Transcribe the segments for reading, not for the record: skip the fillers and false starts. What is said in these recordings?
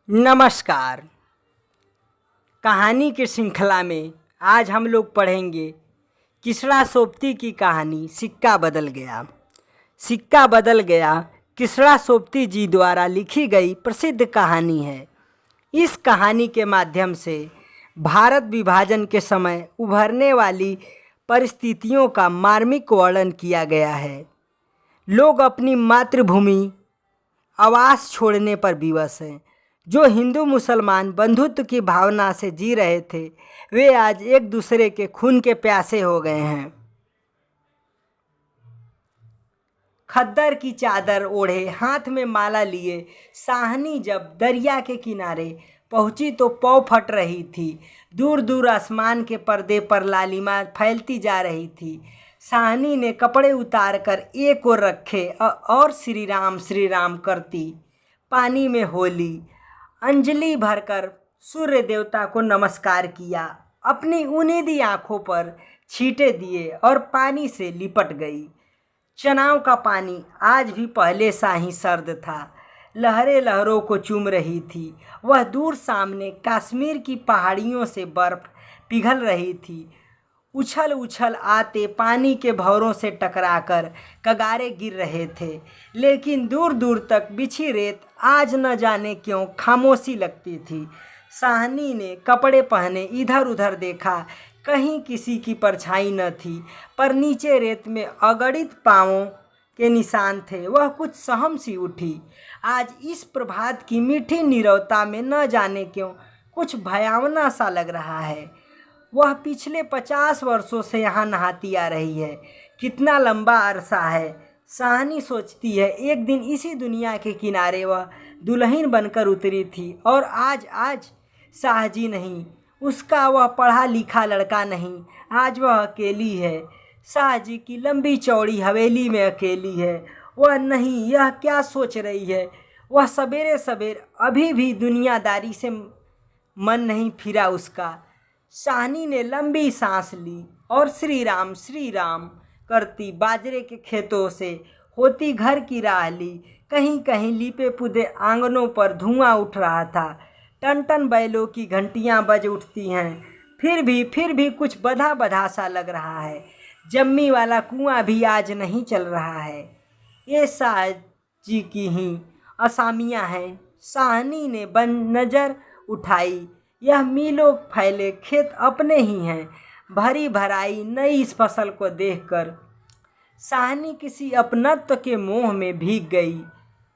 नमस्कार। कहानी की श्रृंखला में आज हम लोग पढ़ेंगे किसरा सोबती की कहानी सिक्का बदल गया। सिक्का बदल गया किसरा सोबती जी द्वारा लिखी गई प्रसिद्ध कहानी है। इस कहानी के माध्यम से भारत विभाजन के समय उभरने वाली परिस्थितियों का मार्मिक वर्णन किया गया है। लोग अपनी मातृभूमि आवास छोड़ने पर विवश हैं। जो हिंदू मुसलमान बंधुत्व की भावना से जी रहे थे, वे आज एक दूसरे के खून के प्यासे हो गए हैं। खद्दर की चादर ओढ़े, हाथ में माला लिए साहनी जब दरिया के किनारे पहुंची तो पौ फट रही थी। दूर दूर आसमान के पर्दे पर लालिमा फैलती जा रही थी। साहनी ने कपड़े उतार कर एक ओर रखे और श्री राम करती पानी में होली अंजलि भरकर सूर्य देवता को नमस्कार किया। अपनी उन्नीदी आंखों पर छींटे दिए और पानी से लिपट गई। चनाव का पानी आज भी पहले सा ही सर्द था। लहरें लहरों को चूम रही थी। वह दूर सामने कश्मीर की पहाड़ियों से बर्फ पिघल रही थी। उछल उछल आते पानी के भंवरों से टकराकर कगारे गिर रहे थे, लेकिन दूर दूर तक बिछी रेत आज न जाने क्यों खामोशी लगती थी। साहनी ने कपड़े पहने इधर उधर देखा, कहीं किसी की परछाई न थी, पर नीचे रेत में अगणित पांवों के निशान थे। वह कुछ सहम सी उठी। आज इस प्रभात की मीठी नीरवता में न जाने क्यों कुछ भयावना सा लग रहा है। वह पिछले 50 वर्षों से यहाँ नहाती आ रही है। कितना लंबा अरसा है। साहनी सोचती है, एक दिन इसी दुनिया के किनारे वह दुल्हन बनकर उतरी थी और आज शाहजी नहीं, उसका वह पढ़ा लिखा लड़का नहीं, आज वह अकेली है। शाहजी की लंबी चौड़ी हवेली में अकेली है। वह नहीं, यह क्या सोच रही है। वह सवेरे सवेरे अभी भी दुनियादारी से मन नहीं फिरा उसका। साहनी ने लंबी सांस ली और श्री राम करती बाजरे के खेतों से होती घर की राह ली। कहीं कहीं लीपे पुदे आंगनों पर धुआं उठ रहा था। टन टन बैलों की घंटियां बज उठती हैं। फिर भी कुछ बधा बधा सा लग रहा है। जम्मी वाला कुआं भी आज नहीं चल रहा है। ये शाह जी की ही असामियां हैं। साहनी ने नजर उठाई। यह मीलों फैले खेत अपने ही हैं। भरी भराई नई इस फसल को देखकर साहनी किसी अपनत्व के मोह में भीग गई।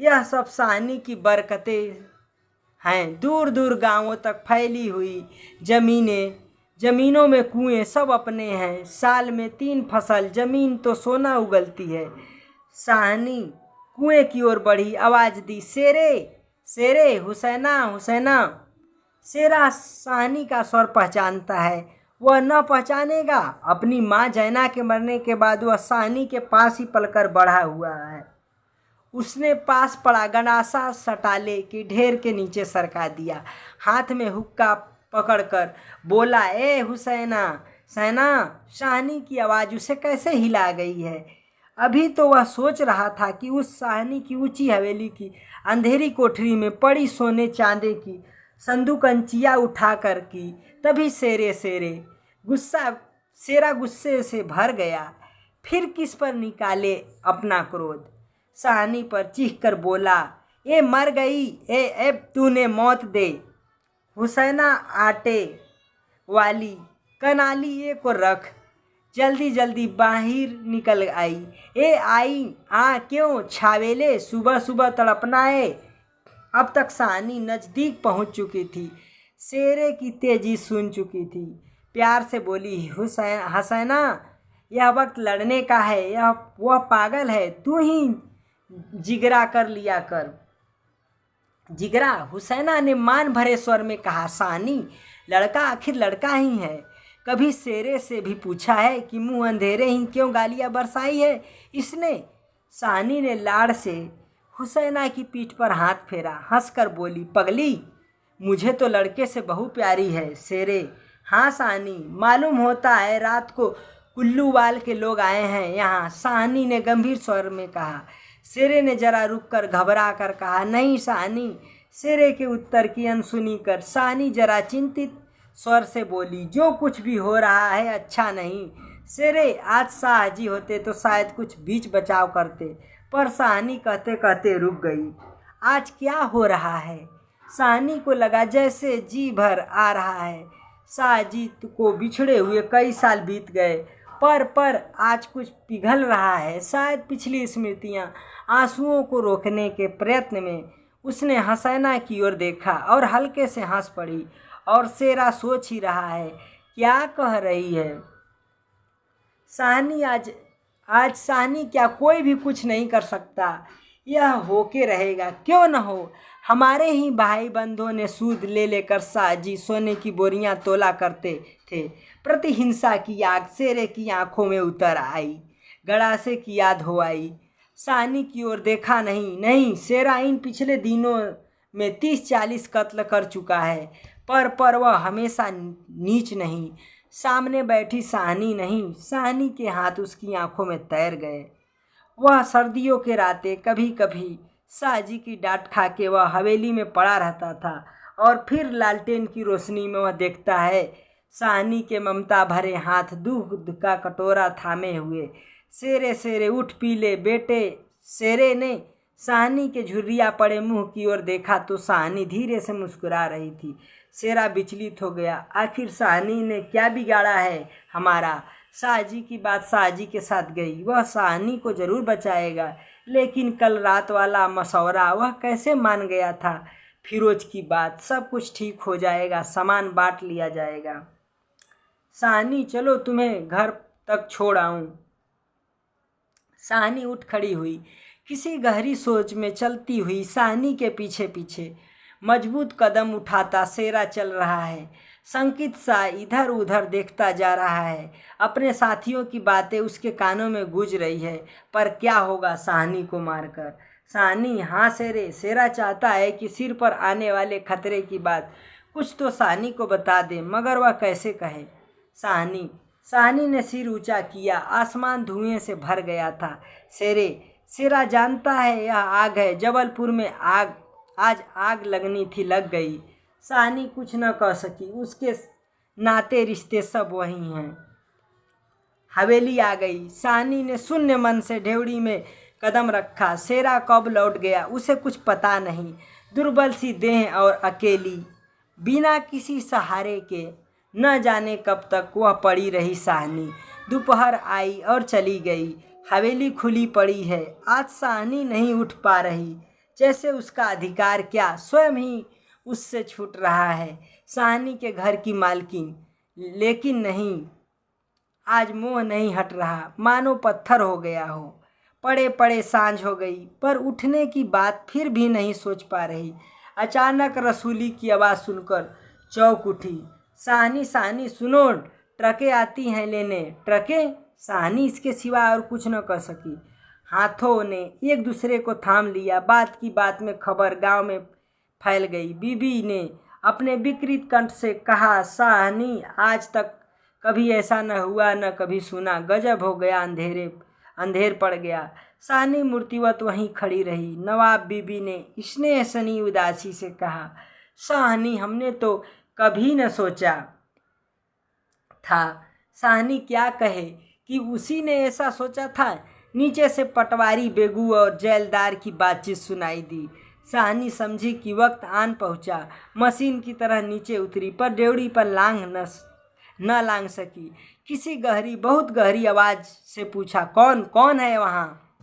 यह सब साहनी की बरकतें हैं। दूर दूर गांवों तक फैली हुई जमीनों में कुएं सब अपने हैं। साल में 3 फसल जमीन तो सोना उगलती है। साहनी कुएं की ओर बढ़ी, आवाज दी, शेरे शेरे, हुसैना हुसैना। शेरा साहनी का स्वर पहचानता है। वह न पहचानेगा। अपनी माँ जैना के मरने के बाद वह साहनी के पास ही पलकर बढ़ा हुआ है। उसने पास पड़ा गंडासा सटाले की ढेर के नीचे सरका दिया। हाथ में हुक्का पकड़कर बोला, ए हुसैना सैना। साहनी की आवाज़ उसे कैसे हिला गई है। अभी तो वह सोच रहा था कि उस साहनी की ऊंची हवेली की अंधेरी कोठरी में पड़ी सोने चांदी की संदूकंचिया उठाकर की, तभी शेरा गुस्से से भर गया। फिर किस पर निकाले अपना क्रोध। साहनी पर चीख कर बोला, ए मर गई, ए तूने मौत दे। हुसैना आटे वाली कनाली एक को रख जल्दी जल्दी बाहर निकल आई। ए आई आ क्यों छावेले, सुबह सुबह तड़पना है। अब तक साहनी नज़दीक पहुंच चुकी थी। शेरे की तेजी सुन चुकी थी। प्यार से बोली, हसैना, यह वक्त लड़ने का है। वह पागल है, तू ही जिगरा कर लिया कर। जिगरा, हुसैना ने मान भरे स्वर में कहा। साहनी, लड़का आखिर लड़का ही है। कभी शेरे से भी पूछा है कि मुंह अंधेरे ही क्यों गालियां बरसाई है इसने। साहनी ने लाड़ से हुसैना की पीठ पर हाथ फेरा, हंसकर बोली, पगली, मुझे तो लड़के से बहू प्यारी है। शेरे, हाँ साहनी, मालूम होता है रात को कुल्लूवाल के लोग आए हैं यहाँ। साहनी ने गंभीर स्वर में कहा। शेरे ने जरा रुक कर घबरा कर कहा, नहीं साहनी, शेरे के उत्तर की अनसुनी कर साहनी जरा चिंतित स्वर से बोली, जो कुछ भी हो रहा है अच्छा नहीं। शेरे, आज शाहजी होते तो शायद कुछ बीच बचाव करते, पर साहनी कहते कहते रुक गई। आज क्या हो रहा है? साहनी को लगा जैसे जी भर आ रहा है। शाहजी को बिछड़े हुए कई साल बीत गए, पर आज कुछ पिघल रहा है। शायद पिछली स्मृतियां। आंसुओं को रोकने के प्रयत्न में उसने हसैना की ओर देखा और हल्के से हंस पड़ी। और शेरा सोच ही रहा है, क्या कह रही है साहनी? आज साहनी क्या कोई भी कुछ नहीं कर सकता? यह होके रहेगा, क्यों न हो। हमारे ही भाई बंधुओं ने सूद ले लेकर शाहजी सोने की बोरियां तोला करते थे। प्रतिहिंसा की आग शेरे की आंखों में उतर आई। गड़ासे की याद हो आई। साहनी की ओर देखा। नहीं, शेरा इन पिछले दिनों में 30-40 कत्ल कर चुका है, पर वह हमेशा नीच नहीं। सामने बैठी साहनी नहीं, साहनी के हाथ उसकी आंखों में तैर गए। वह सर्दियों के रातें कभी कभी शाहजी की डांट खा के वह हवेली में पड़ा रहता था, और फिर लालटेन की रोशनी में वह देखता है साहनी के ममता भरे हाथ दूध का कटोरा थामे हुए। शेरे उठ पी ले बेटे। शेरे ने साहनी के झुर्रिया पड़े मुंह की ओर देखा तो साहनी धीरे से मुस्कुरा रही थी। शेरा विचलित हो गया। आखिर साहनी ने क्या बिगाड़ा है हमारा? शाहजी की बात शाहजी के साथ गई, वह साहनी को जरूर बचाएगा, लेकिन कल रात वाला मशवरा वह कैसे मान गया था? फिरोज की बात, सब कुछ ठीक हो जाएगा, सामान बांट लिया जाएगा। साहनी, चलो तुम्हें घर तक छोड़ आऊं। साहनी उठ खड़ी हुई। किसी गहरी सोच में चलती हुई साहनी के पीछे पीछे मजबूत कदम उठाता शेरा चल रहा है। संकित सा इधर उधर देखता जा रहा है। अपने साथियों की बातें उसके कानों में गूंज रही है, पर क्या होगा साहनी को मारकर? साहनी, हाँ शेरे। शेरा चाहता है कि सिर पर आने वाले खतरे की बात कुछ तो साहनी को बता दे, मगर वह कैसे कहे? साहनी ने सिर ऊंचा किया। आसमान धुएं से भर गया था। शेरा जानता है यह आग है। जबलपुर में आज आग लगनी थी, लग गई। साहनी कुछ न कह सकी। उसके नाते रिश्ते सब वही हैं। हवेली आ गई। साहनी ने शून्य मन से ढेवड़ी में कदम रखा। शेरा कब लौट गया उसे कुछ पता नहीं। दुर्बल सी देह और अकेली, बिना किसी सहारे के, न जाने कब तक वह पड़ी रही साहनी। दोपहर आई और चली गई। हवेली खुली पड़ी है। आज साहनी नहीं उठ पा रही, जैसे उसका अधिकार क्या स्वयं ही उससे छूट रहा है। साहनी के घर की मालकिन, लेकिन नहीं, आज मोह नहीं हट रहा, मानो पत्थर हो गया हो। पड़े पड़े सांझ हो गई, पर उठने की बात फिर भी नहीं सोच पा रही। अचानक रसूली की आवाज़ सुनकर चौंक उठी। साहनी सुनो, ट्रकें आती हैं लेने। ट्रकें? साहनी इसके सिवा और कुछ न कर सकी। हाथों ने एक दूसरे को थाम लिया। बात की बात में खबर गांव में फैल गई। बीबी ने अपने विकृत कंठ से कहा, साहनी, आज तक कभी ऐसा न हुआ, न कभी सुना। गजब हो गया, अंधेर पड़ गया। साहनी मूर्तिवत वहीं खड़ी रही। नवाब बीबी ने स्नेह सनी उदासी से कहा, साहनी, हमने तो कभी न सोचा था। साहनी क्या कहे कि उसी ने ऐसा सोचा था। नीचे से पटवारी बेगू और जेलदार की बातचीत सुनाई दी। साहनी समझी कि वक्त आन पहुंचा। मशीन की तरह नीचे उतरी, पर ड्योढ़ी पर लांग न लांग सकी। किसी बहुत गहरी आवाज़ से पूछा, कौन है वहाँ?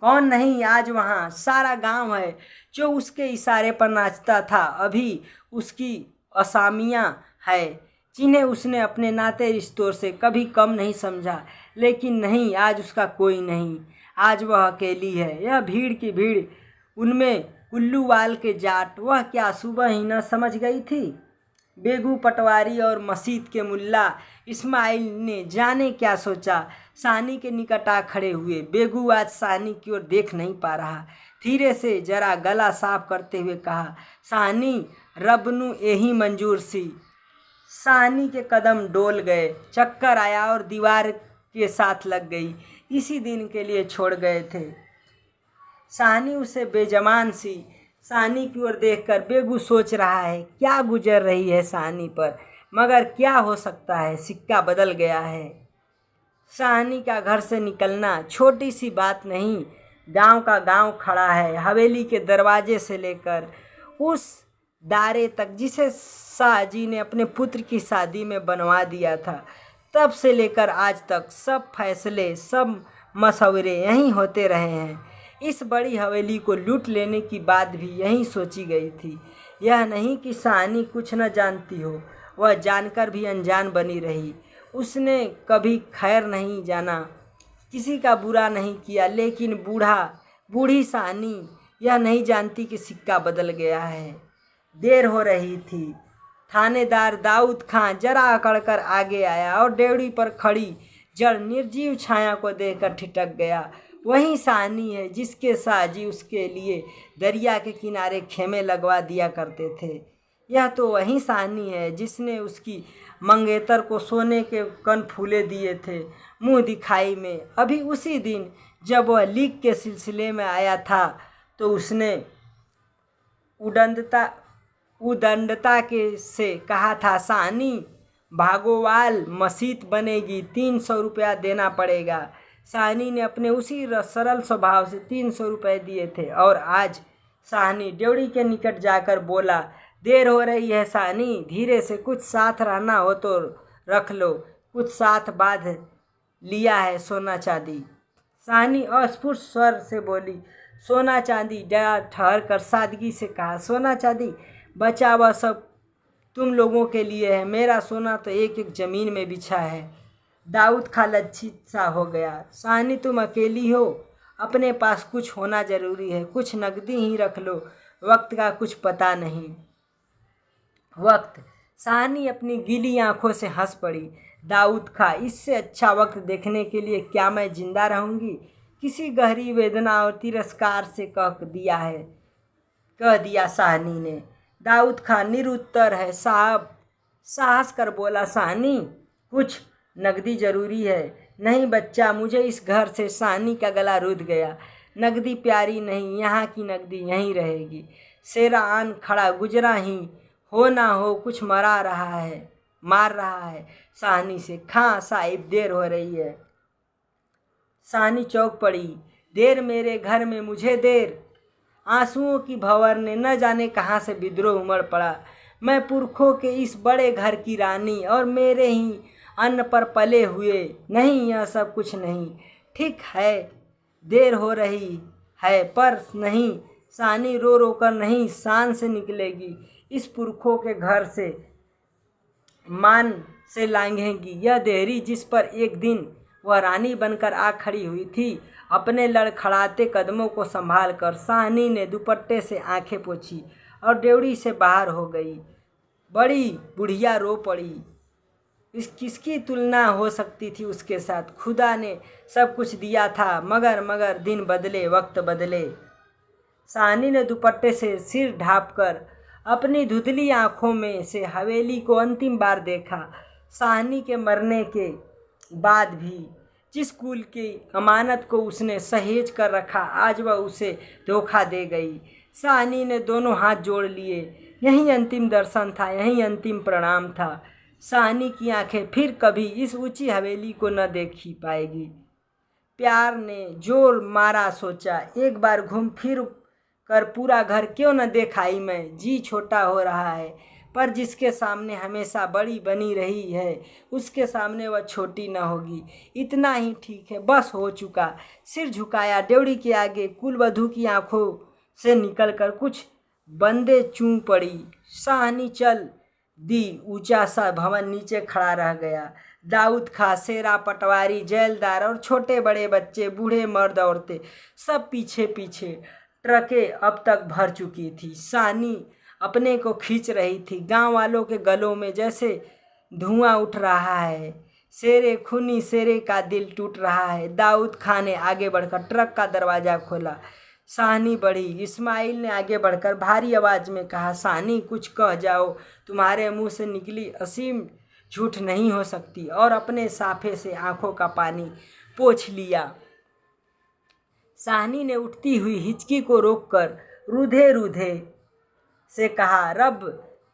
कौन नहीं, आज वहाँ सारा गांव है जो उसके इशारे पर नाचता था। अभी उसकी असामियाँ है जिन्हें उसने अपने नाते रिश्तों से कभी कम नहीं समझा। लेकिन नहीं, आज उसका कोई नहीं। आज वह अकेली है। यह भीड़ की भीड़, उनमें कुल्लूवाल के जाट, वह क्या सुबह ही न समझ गई थी? बेगू पटवारी और मस्जिद के मुल्ला इस्माइल ने जाने क्या सोचा। साहनी के निकट आ खड़े हुए। बेगू आज साहनी की ओर देख नहीं पा रहा। धीरे से जरा गला साफ करते हुए कहा, साहनी, रब नू यही मंजूर सी। साहनी के कदम डोल गए। चक्कर आया और दीवार के साथ लग गई। इसी दिन के लिए छोड़ गए थे। साहनी उसे बेजमान सी साहनी की ओर देखकर बेगू सोच रहा है क्या गुजर रही है साहनी पर, मगर क्या हो सकता है, सिक्का बदल गया है। साहनी का घर से निकलना छोटी सी बात नहीं, गांव का गांव खड़ा है। हवेली के दरवाजे से लेकर उस दारे तक जिसे शाहजी ने अपने पुत्र की शादी में बनवा दिया था, तब से लेकर आज तक सब फैसले, सब मशवरे यहीं होते रहे हैं। इस बड़ी हवेली को लूट लेने की बात भी यहीं सोची गई थी। यह नहीं कि साहनी कुछ न जानती हो, वह जानकर भी अनजान बनी रही। उसने कभी खैर नहीं जाना, किसी का बुरा नहीं किया, लेकिन बूढ़ी साहनी यह नहीं जानती कि सिक्का बदल गया है। देर हो रही थी। थानेदार दाऊद खां जरा अकड़कर आगे आया और डेवड़ी पर खड़ी जड़ निर्जीव छाया को देखकर ठिठक गया। वही साहनी है जिसके साहजी उसके लिए दरिया के किनारे खेमे लगवा दिया करते थे। यह तो वही साहनी है जिसने उसकी मंगेतर को सोने के कनफूले दिए थे मुंह दिखाई में। अभी उसी दिन जब वह लीक के सिलसिले में आया था तो उसने उदंडता के से कहा था, साहनी भागोवाल मसीत बनेगी, 300 रुपया देना पड़ेगा। साहनी ने अपने उसी सरल स्वभाव से 300 रुपये दिए थे और आज साहनी ड्योढ़ी के निकट जाकर बोला, देर हो रही है साहनी, धीरे से, कुछ साथ रहना हो तो रख लो, कुछ साथ बांध लिया है सोना चांदी। साहनी अस्फुट स्वर से बोली, सोना चांदी? जरा ठहर कर सादगी से कहा, सोना चांदी बचा हुआ सब तुम लोगों के लिए है, मेरा सोना तो एक एक ज़मीन में बिछा है। दाऊद खां लज्जित सा हो गया। साहनी तुम अकेली हो, अपने पास कुछ होना ज़रूरी है, कुछ नकदी ही रख लो, वक्त का कुछ पता नहीं। वक्त? साहनी अपनी गीली आंखों से हंस पड़ी। दाऊद खां, इससे अच्छा वक्त देखने के लिए क्या मैं जिंदा रहूंगी? किसी गहरी वेदना और तिरस्कार से कह दिया साहनी ने। दाऊद खां निरुत्तर है साहब, साहस कर बोला साहनी, कुछ नकदी जरूरी है। नहीं बच्चा, मुझे इस घर से। साहनी का गला रुध गया। नकदी प्यारी नहीं, यहाँ की नकदी यहीं रहेगी। शेरा आन खड़ा, गुजरा ही हो ना हो कुछ मार रहा है साहनी से। खां साहिब, देर हो रही है। साहनी चौंक पड़ी। देर मेरे घर में मुझे देर? आंसुओं की भंवर ने न जाने कहाँ से विद्रोह उमड़ पड़ा। मैं पुरखों के इस बड़े घर की रानी और मेरे ही अन्न पर पले हुए। नहीं, यह सब कुछ नहीं। ठीक है देर हो रही है, पर नहीं, साहनी रो रो कर नहीं, शान से निकलेगी। इस पुरखों के घर से मान से लांघेगी। यह देहरी जिस पर एक दिन वह रानी बनकर आ खड़ी हुई थी, अपने लड़खड़ाते कदमों को संभाल कर साहनी ने दुपट्टे से आंखें पोंछी और ड्योढ़ी से बाहर हो गई। बड़ी बुढ़िया रो पड़ी। किसकी तुलना हो सकती थी उसके साथ? खुदा ने सब कुछ दिया था, मगर दिन बदले, वक्त बदले। साहनी ने दुपट्टे से सिर ढांपकर अपनी धुंधली आंखों में से हवेली को अंतिम बार देखा। साहनी के मरने के बाद भी जिस कुल की अमानत को उसने सहेज कर रखा, आज वह उसे धोखा दे गई। साहनी ने दोनों हाथ जोड़ लिए। यही अंतिम दर्शन था, यही अंतिम प्रणाम था। साहनी की आंखें फिर कभी इस ऊंची हवेली को न देखी पाएगी। प्यार ने जोर मारा, सोचा, एक बार घूम फिर कर पूरा घर क्यों न देखाई मैं। जी छोटा हो रहा है, पर जिसके सामने हमेशा बड़ी बनी रही है, उसके सामने वह छोटी न होगी। इतना ही ठीक है, बस हो चुका। सिर झुकाया। ड्योढ़ी के आगे कुलवधू की आंखों से निकलकर कुछ बंदे चूम पड़ी। साहनी चल दी। ऊंचा सा भवन नीचे खड़ा रह गया। दाऊद खां, शेरा, पटवारी, जेलदार और छोटे बड़े बच्चे, बूढ़े मर्द औरतें, सब पीछे पीछे। ट्रकें अब तक भर चुकी थी। साहनी अपने को खींच रही थी। गांव वालों के गलों में जैसे धुआं उठ रहा है। खूनी शेरे का दिल टूट रहा है। दाऊद खां ने आगे बढ़कर ट्रक का दरवाज़ा खोला। साहनी बढ़ी। इस्माइल ने आगे बढ़कर भारी आवाज़ में कहा, साहनी कुछ कह जाओ, तुम्हारे मुंह से निकली असीम झूठ नहीं हो सकती। और अपने साफे से आंखों का पानी पोंछ लिया। साहनी ने उठती हुई हिचकी को रोककर रूधे रूधे से कहा, रब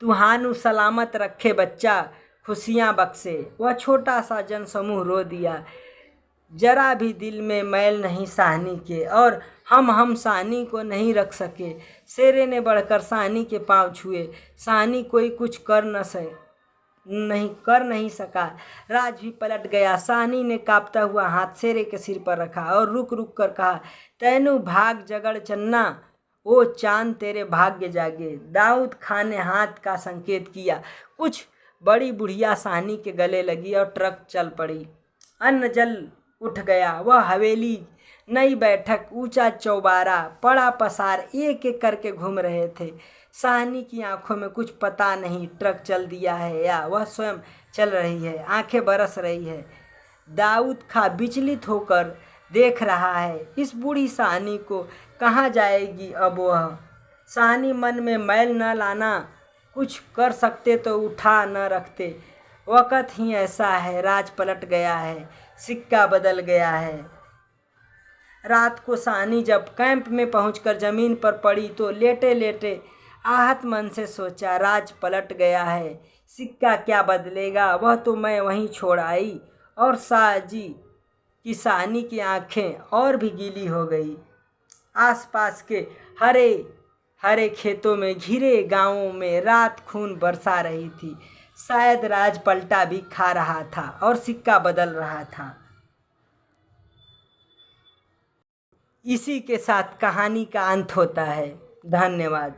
तुहानु सलामत रखे बच्चा, खुशियाँ बख्शे। वह छोटा सा जनसमूह रो दिया, जरा भी दिल में मैल नहीं साहनी के, और हम साहनी को नहीं रख सके। शेरे ने बढ़कर साहनी के पांव छुए। साहनी कोई कुछ कर नहीं सका। राज भी पलट गया। साहनी ने कांपता हुआ हाथ शेरे के सिर पर रखा और रुक रुक कर कहा, तैनू भाग जगड़ चन्ना, ओ चांद तेरे भाग्य जागे। दाऊद खान ने हाथ का संकेत किया। कुछ बड़ी बुढ़िया साहनी के गले लगी और ट्रक चल पड़ी। अन्न जल उठ गया। वह हवेली, नई बैठक, ऊंचा चौबारा, पड़ा पसार एक एक करके घूम रहे थे। साहनी की आंखों में कुछ पता नहीं ट्रक चल दिया है या वह स्वयं चल रही है। आंखें बरस रही है। दाऊद खां विचलित होकर देख रहा है, इस बूढ़ी साहनी को कहाँ जाएगी अब वह। साहनी मन में मैल न लाना, कुछ कर सकते तो उठा न रखते। वक़्त ही ऐसा है, राज पलट गया है, सिक्का बदल गया है। रात को साहनी जब कैंप में पहुंचकर जमीन पर पड़ी तो लेटे लेटे आहत मन से सोचा, राज पलट गया है, सिक्का क्या बदलेगा, वह तो मैं वहीं छोड़ आई। और साजी की साहनी की आंखें और भी गीली हो गई। आसपास के हरे हरे खेतों में, घिरे गांवों में रात खून बरसा रही थी। शायद राज पलटा भी खा रहा था और सिक्का बदल रहा था। इसी के साथ कहानी का अंत होता है। धन्यवाद।